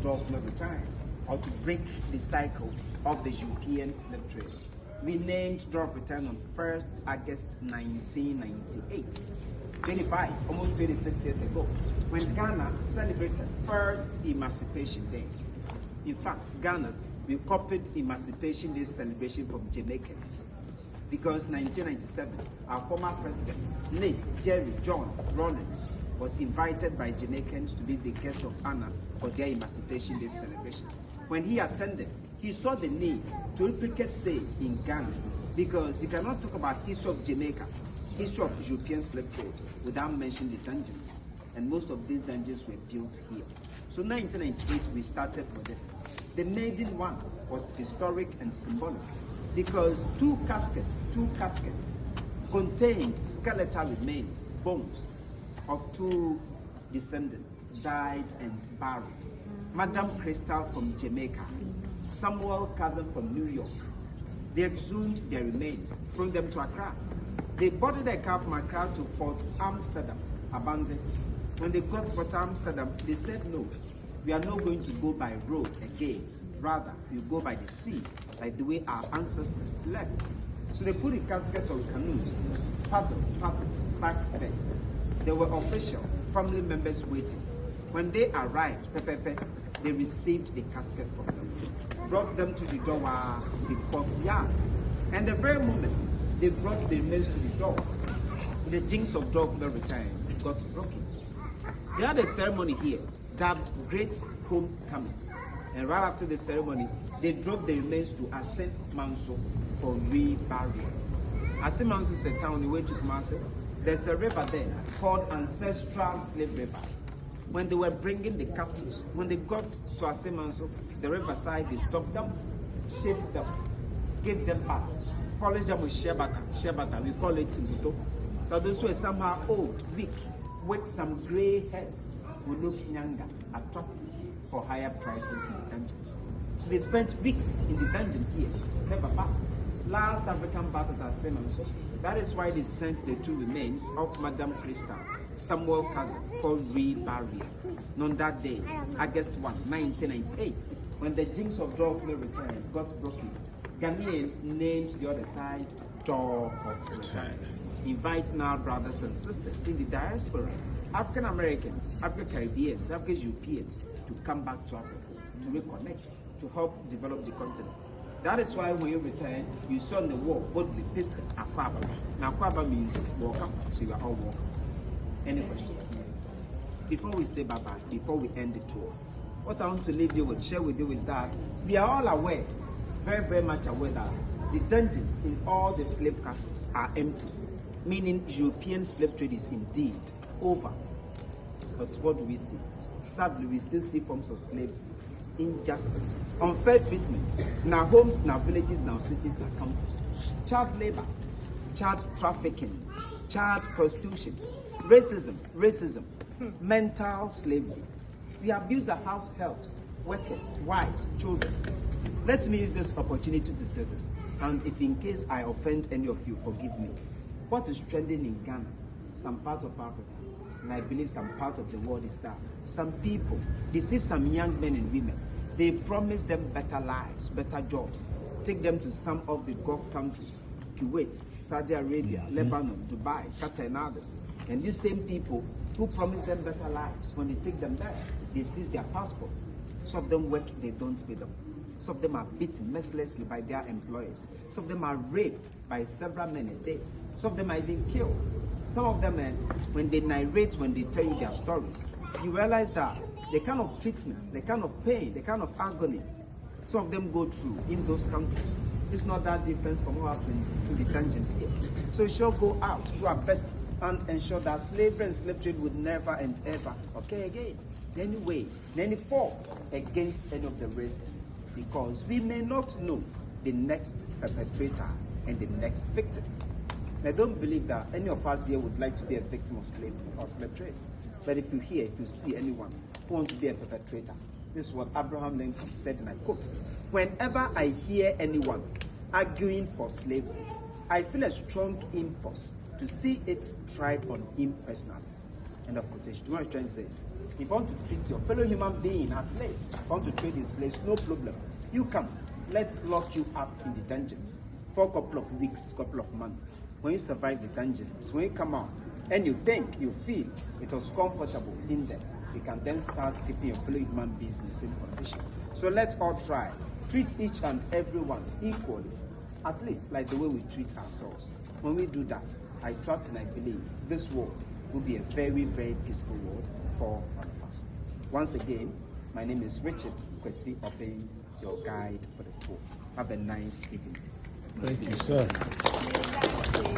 drug no return, or to break the cycle of the European slave trade. We named Draw of Return on 1st August 1998, 25, almost 26 years ago, when Ghana celebrated first Emancipation Day. In fact, Ghana, we copied Emancipation Day celebration from Jamaicans, because 1997, our former president, late Jerry John Rawlings, was invited by Jamaicans to be the guest of honor for their Emancipation Day celebration. When he attended, he saw the need to replicate same in Ghana, because you cannot talk about history of Jamaica, history of European slave trade, without mentioning the dungeons. And most of these dungeons were built here. So 1998, we started with it. The maiden one was historic and symbolic, because two caskets contained skeletal remains, bones of two descendants died and buried. Madam Crystal from Jamaica, Samuel Cousin from New York. They exhumed their remains, thrown them to Accra. They boarded a car from Accra to Fort Amsterdam, abandoned. When they got to Fort Amsterdam, they said, no, we are not going to go by road again. Rather, we go by the sea, like the way our ancestors left. So they put a casket on canoes, paddle, back there. There were officials, family members waiting. When they arrived, they received the casket from them, brought them to the door, to the courtyard. And the very moment they brought the remains to the door, the jinx of dog no return got broken. They had a ceremony here, dubbed Great Homecoming. And right after the ceremony, they drove the remains to Asen Manso for reburial. Asen Manso is a town on the way to Kumasi. There's a river there called Ancestral Slave River. When they were bringing the captives, when they got to Asen Manso, the riverside, they stopped them, shaved them, gave them back, polished them with shebata, we call it imbuto. So those who are somehow old, weak, with some gray hairs, will look younger, attractive, for higher prices in the dungeons. So they spent weeks in the dungeons here, never back. Last African battle at Asen Manso. That is why they sent the two remains of Madame Crystal, Samuel Cousin, for reburial. On that day, August 1, 1998, when the jinx of Door of No Return got broken, Ghanaians named the other side Door of Return. Inviting our brothers and sisters in the diaspora, African Americans, African Caribbeans, African Europeans, to come back to Africa, to reconnect, to help develop the continent. That is why when you return, you saw on the wall both the pistol Akwaba. Now Akwaba means welcome, so you are all welcome. Any questions? Before we say bye-bye, before we end the tour, what I want to leave you with, share with you is that we are all aware, very, very much aware that the dungeons in all the slave castles are empty, meaning European slave trade is indeed over. But what do we see? Sadly, we still see forms of slavery, injustice, unfair treatment in our homes, in our villages, in our cities, in our countries. Child labor, child trafficking, child prostitution, racism, mental slavery. We abuse our house helps, workers, wives, children. Let me use this opportunity to say this, and if in case I offend any of you, forgive me. What is trending in Ghana, some part of Africa, and I believe some part of the world is that some people deceive some young men and women. They promise them better lives, better jobs, take them to some of the Gulf countries, Kuwait, Saudi Arabia, Lebanon, Dubai, Qatar, and others. And these same people who promise them better lives, when they take them there, they seize their passport. Some of them work, they don't pay them. Some of them are beaten mercilessly by their employers. Some of them are raped by several men a day. Some of them are even killed. Some of them, when they narrate, when they tell you their stories, you realize that the kind of treatment, the kind of pain, the kind of agony some of them go through in those countries, it's not that different from what happened in the dungeons here. So you should go out, do our best, and ensure that slavery and slave trade would never and ever occur again, in any way, in any form, against any of the races. Because we may not know the next perpetrator and the next victim. I don't believe that any of us here would like to be a victim of slavery or slave trade. But if you see anyone who wants to be a perpetrator, this is what Abraham Lincoln said, and I quote, "Whenever I hear anyone arguing for slavery, I feel a strong impulse to see it tried on him personally." End of quotation. What I'm trying to say is, If you want to treat your fellow human being as slave, if you want to trade in slaves, no problem. You come. Let's lock you up in the dungeons for a couple of weeks, couple of months. When you survive the dungeons, when you come out, and you think, you feel it was comfortable in there, you can then start keeping your fellow human beings in the same condition. So let's all try. Treat each and everyone equally, at least like the way we treat ourselves. When we do that, I trust and I believe this world will be a very, very peaceful world for all of us. Once again, my name is Richard Kwesi Obeng, your guide for the tour. Have a nice evening. Thank you, sir.